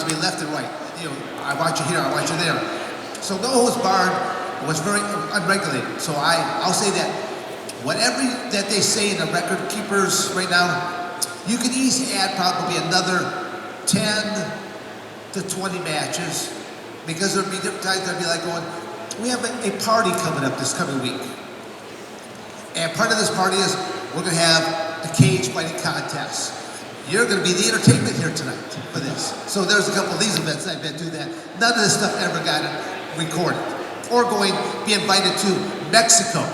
me left and right. You know, I want you here, I want you there. So no holds barred was very unregulated. So I'll say that whatever that they say in the record keepers right now, you can easily add probably another 10 to 20 matches, because there'll be different times there'll be like going, we have a party coming up this coming week. And part of this party is we're going to have a cage fighting contest. You're going to be the entertainment here tonight for this. So there's a couple of these events I've been to that none of this stuff ever got recorded. Or be invited to Mexico,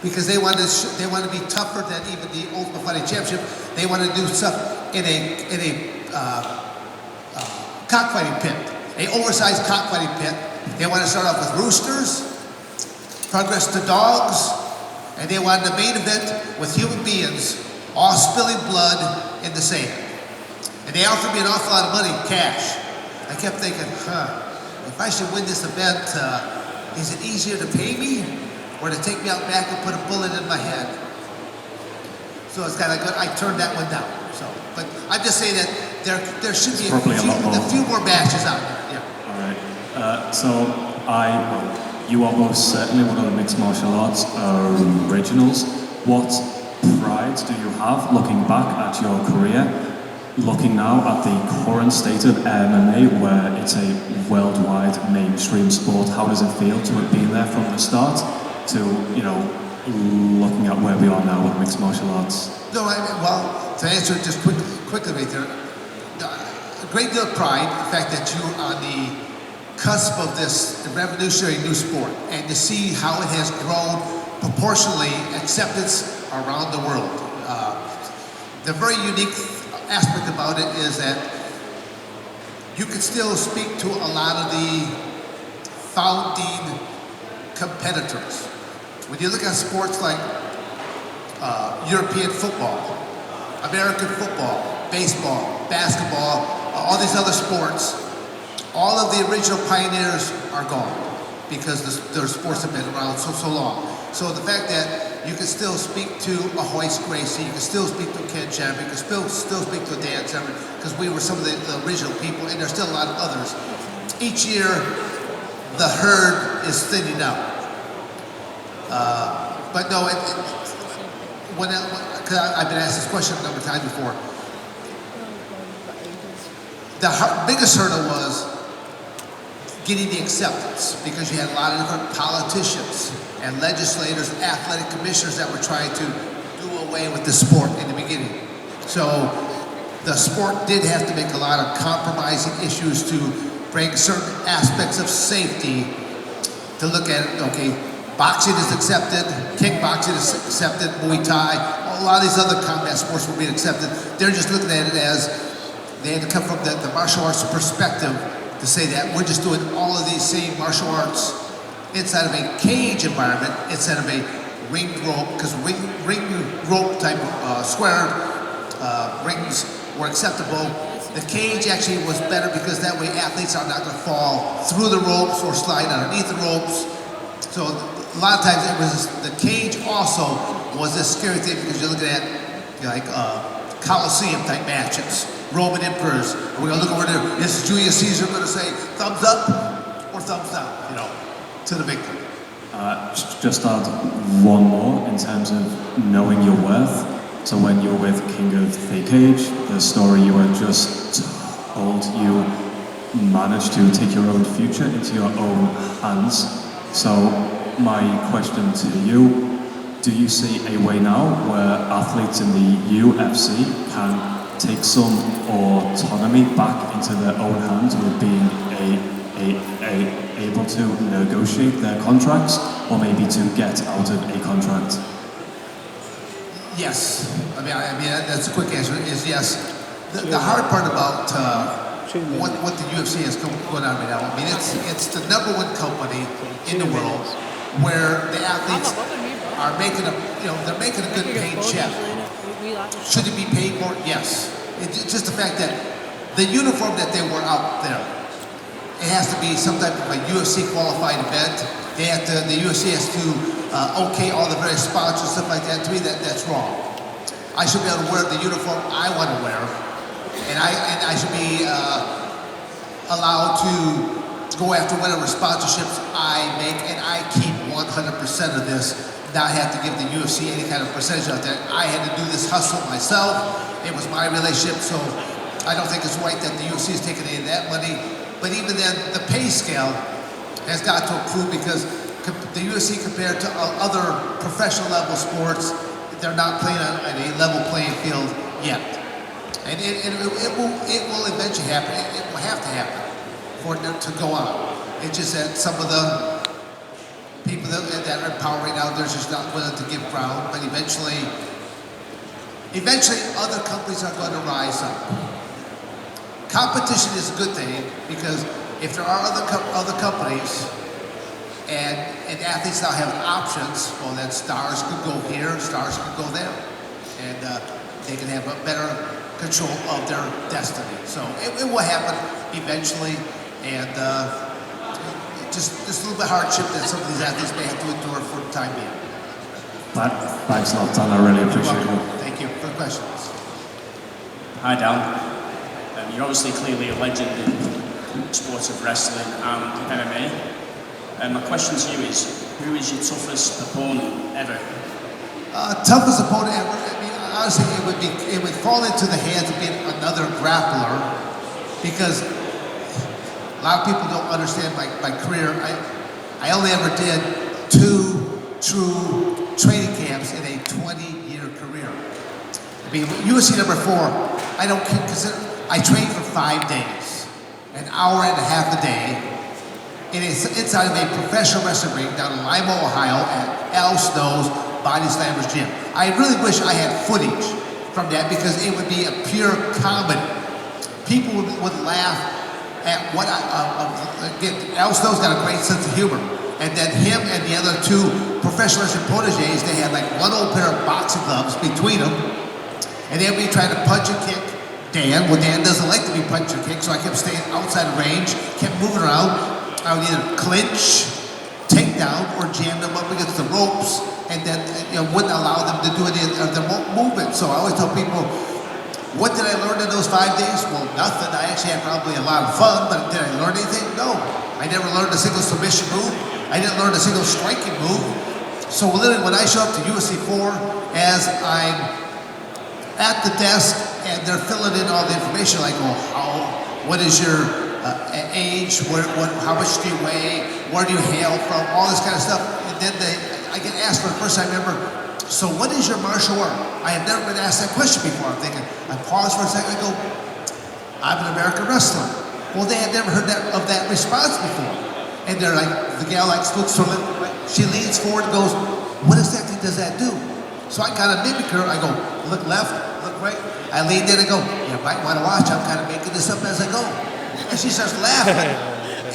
because they want to be tougher than even the Ultimate Fighting Championship. They want to do stuff in a cockfighting pit, an oversized cockfighting pit. They want to start off with roosters, progress to dogs, and they wanted the main event with human beings all spilling blood in the sand. And they offered me an awful lot of money, cash. I kept thinking, if I should win this event, is it easier to pay me or to take me out back and put a bullet in my head? So it's kind of good. I turned that one down. So, but I'm just saying that there should be a few more matches out there. Yeah. All right. So you are most certainly one of the mixed martial arts originals. What pride do you have looking back at your career, looking now at the current state of MMA, where it's a worldwide mainstream sport? How does it feel to have been there from the start to, looking at where we are now with mixed martial arts? No, well, to answer it just quickly right there, a great deal of pride, the fact that you're on the cusp of this revolutionary new sport, and to see how it has grown proportionally acceptance around the world. The very unique aspect about it is that you can still speak to a lot of the founding competitors. When you look at sports like European football, American football, baseball, basketball, all these other sports, all of the original pioneers are gone because their sports have been around so long. So the fact that you can still speak to a Hoist Gracie, you can still speak to Ken Shamrock, you can still speak to Dan Severn, because we were some of the original people, and there's still a lot of others. Each year, the herd is thinning out. But no, because I've been asked this question a number of times before. The biggest hurdle was getting the acceptance, because you had a lot of different politicians and legislators, athletic commissioners that were trying to do away with the sport in the beginning. So the sport did have to make a lot of compromising issues to bring certain aspects of safety to look at it. Okay, boxing is accepted, kickboxing is accepted, Muay Thai, a lot of these other combat sports were being accepted. They're just looking at it as they had to come from the martial arts perspective to say that we're just doing all of these same martial arts inside of a cage environment instead of a ringed rope, because ring rope type of square rings were acceptable. The cage actually was better because that way athletes are not going to fall through the ropes or slide underneath the ropes. So a lot of times it was the cage also was a scary thing, because you're looking at Coliseum type matches, Roman emperors. We're going to look over there. Is Julius Caesar going to say thumbs up or thumbs down? To the victim. Just add one more in terms of knowing your worth. So when you're with King of the Cage, the story you were just told, you managed to take your own future into your own hands. So my question to you, do you see a way now where athletes in the UFC can take some autonomy back into their own hands with being able to negotiate their contracts, or maybe to get out of a contract? Yes. I mean that's a quick answer, is yes. The hard part about what the UFC is going on right now, I mean, it's the #1 company in the world where the athletes are making they're making a good paid check. Should it be paid more? Yes. It's just the fact that the uniform that they wore out there, it has to be some type of a UFC qualified event. The UFC has to okay all the various sponsors, stuff like that. To me, that's wrong. I should be able to wear the uniform I want to wear, and I should be allowed to go after whatever sponsorships I make, and I keep 100% of this, not have to give the UFC any kind of percentage of that. I had to do this hustle myself. It was my relationship, so I don't think it's right that the UFC is taking any of that money. But even then, the pay scale has got to improve because the UFC compared to other professional level sports, they're not playing on a level playing field yet. And it will eventually happen. It will have to happen for it to go on. It's just that some of the people that are in power right now, they're just not willing to give ground. But eventually other companies are going to rise up. Competition is a good thing because if there are other companies and athletes now have options, well then stars could go here, stars could go there. And they can have a better control of their destiny. So it will happen eventually, and just a little bit hardship that some of these athletes may have to endure for the time being. Thanks a lot, Dan. I really appreciate it. Thank you for the questions. Hi, Dan. You're obviously clearly a legend in sports of wrestling and MMA. My question to you is, who is your toughest opponent ever? Toughest opponent ever? I mean, honestly, it would fall into the hands of being another grappler because a lot of people don't understand my career. I only ever did 2 true training camps in a 20-year career. I mean, UFC number 4, I don't consider. I trained for 5 days, an hour and a half a day, inside of a professional wrestling ring down in Lima, Ohio, at Al Snow's Body Slammers Gym. I really wish I had footage from that because it would be a pure comedy. People would laugh at what again, Al Snow's got a great sense of humor. And then him and the other 2 professional wrestling protégés, they had like one old pair of boxing gloves between them, and they'd be trying to punch and kick Dan. Well, Dan doesn't like to be punched or kicked, so I kept staying outside of range, kept moving around. I would either clinch, take down, or jam them up against the ropes, and then wouldn't allow them to do any of their movement. So I always tell people, what did I learn in those 5 days? Well, nothing. I actually had probably a lot of fun, but did I learn anything? No. I never learned a single submission move. I didn't learn a single striking move. So literally, when I show up to UFC 4, as I'm at the desk and they're filling in all the information, like, what is your age? How much do you weigh? Where do you hail from? All this kind of stuff. And then I get asked for the first time ever, so what is your martial art? I have never been asked that question before. I'm thinking, I pause for a second, I go, I'm an American wrestler. Well, they had never heard of that response before. And they're like, the gal looks from it, she leans forward and goes, what exactly does that do? So I kind of mimic her. I go, look left, look right. I lean in and go, you might want to watch. I'm kind of making this up as I go. And she starts laughing.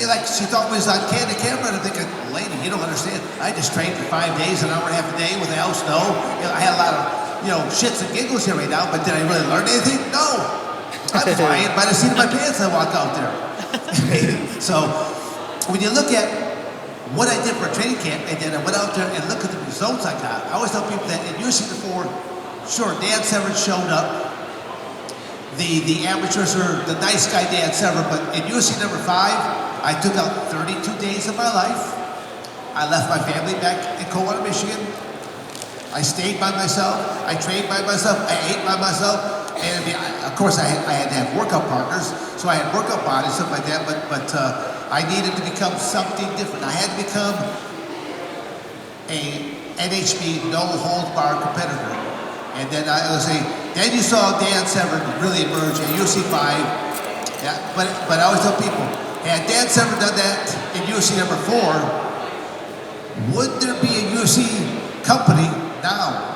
Like she thought we was on camera. And I'm thinking, lady, you don't understand. I just trained for 5 days, an hour and a half a day with Al Snow. I had a lot of, shits and giggles here right now, but did I really learn anything? No. I'm flying by the seat of my pants I walk out there. So when you look at what I did for a training camp, and then I went out there and looked at the results I got. I always tell people that in UFC before, sure, Dan Severn showed up. The amateurs are the nice guy Dan Severn, but in UFC number 5, I took out 32 days of my life. I left my family back in Coldwater, Michigan. I stayed by myself. I trained by myself. I ate by myself. And of course, I had to have workout partners, so I had workout bodies, stuff like that. But I needed to become something different. I had to become a NHB no-holds-barred competitor. And then I was saying, then you saw Dan Severn really emerge at UFC 5. Yeah, but I always tell people, had Dan Severn done that in UFC number 4, would there be a UFC company now?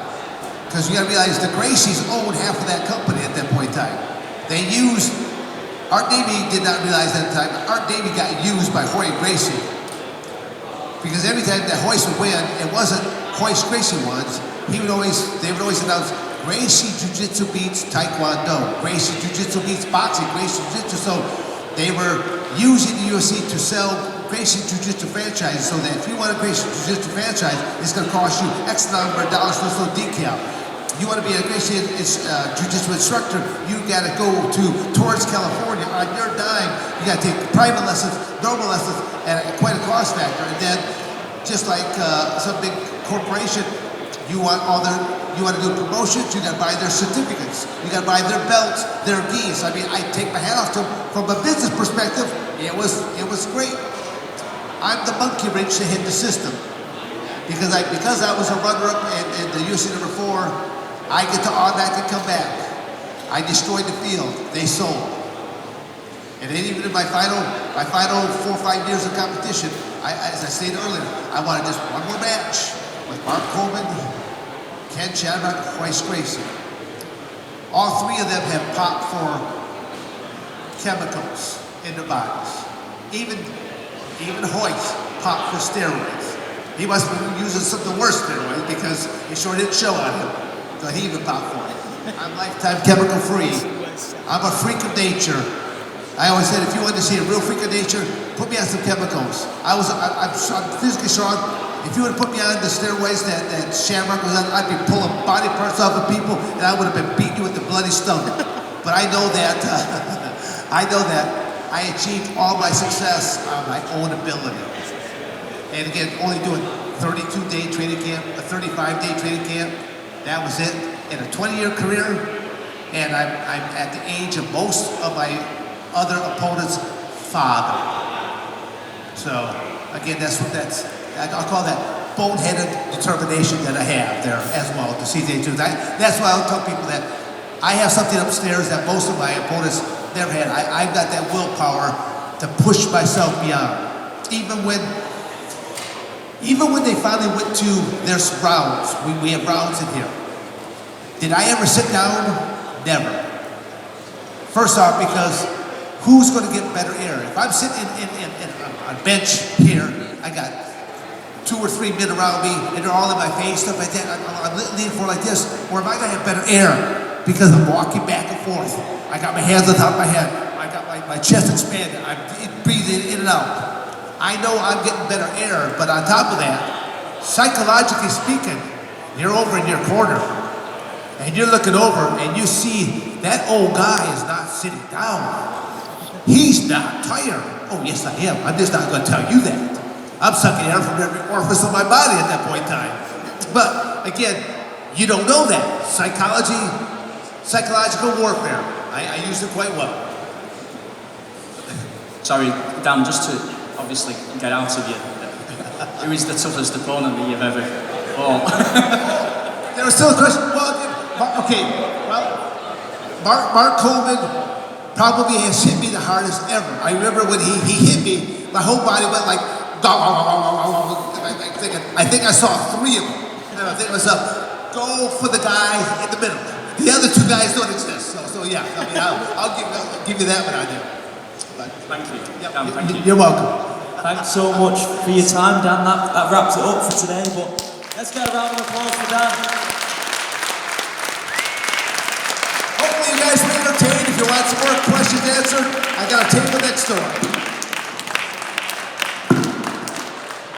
Because you got to realize the Gracies owned half of that company at that point in time. They used, Art Davie did not realize that at the time, Art Davie got used by Royce Gracie. Because every time that Royce would win, it wasn't Royce Gracie ones. They would always announce Gracie Jiu-Jitsu beats Taekwondo, Gracie Jiu-Jitsu beats boxing, Gracie Jiu-Jitsu. So they were using the UFC to sell Gracie Jiu-Jitsu franchises, so that if you want a Gracie Jiu-Jitsu franchise, it's going to cost you X number of dollars for this little decal. You want to be a Gracie Jiu-Jitsu instructor, you got to go to Torrance, California on your dime. You got to take private lessons, normal lessons, and quite a cost factor. And then, just like some big corporation, you want to do promotions, you got to buy their certificates, you got to buy their belts, their gis. I mean, I take my hat off to them. From a business perspective, it was great. I'm the monkey wrench that hit the system. Because I was a runner-up in the UFC number 4, I get to automatically come back. I destroyed the field. They sold. And then even in my final 4 or 5 years of competition, as I stated earlier, I wanted just one more match with Mark Coleman, Ken Shamrock, Royce Gracie. All 3 of them have popped for chemicals in their bodies. Even Royce popped for steroids. He must have been using some of the worst steroids because it sure didn't show on him. So he even popped for it. I'm lifetime chemical free. I'm a freak of nature. I always said, if you want to see a real freak of nature, put me on some chemicals. I'm physically strong. If you would have put me on the steroids that Shamrock was on, I'd be pulling body parts off of people, and I would have been beating you with the bloody stomach. But I know that I achieved all my success on my own ability. And again, only doing 32-day training camp, a 35-day training camp. That was it. In a 20-year career, and I'm at the age of most of my other opponents' father. So again, I'll call that boneheaded determination that I have there as well to see they do that. That's why I'll tell people that I have something upstairs that most of my opponents never had. I've got that willpower to push myself beyond. Even when they finally went to their rounds, we have rounds in here. Did I ever sit down? Never. First off, because who's going to get better air? If I'm sitting in a bench here, I got 2 or 3 men around me, and they're all in my face, stuff like that. I'm leaning forward like this. Or am I going to have better air? Because I'm walking back and forth. I got my hands on top of my head. I got my chest expanded. I'm breathing in and out. I know I'm getting better air, but on top of that, psychologically speaking, you're over in your corner, and you're looking over, and you see that old guy is not sitting down. He's not tired. Oh, yes, I am. I'm just not going to tell you that. I'm sucking air from every orifice of my body at that point in time. But, again, you don't know that. Psychological warfare. I use it quite well. Sorry, Dan, just to obviously get out of you, who is the toughest opponent that you've ever fought? There was still a question. Mark Coleman probably has hit me the hardest ever. I remember when he hit me, my whole body went like, I think I saw 3 of them. And I think to myself, go for the guy in the middle. The other 2 guys don't exist. So yeah, I mean, I'll give you that one I did. Thank you. Yep, Dan, thank you. You're welcome. Thanks so much for your time, Dan. That wraps it up for today, but let's get a round of applause for Dan. Hopefully you guys were entertained. If you want some more questions answered, I got a table next door.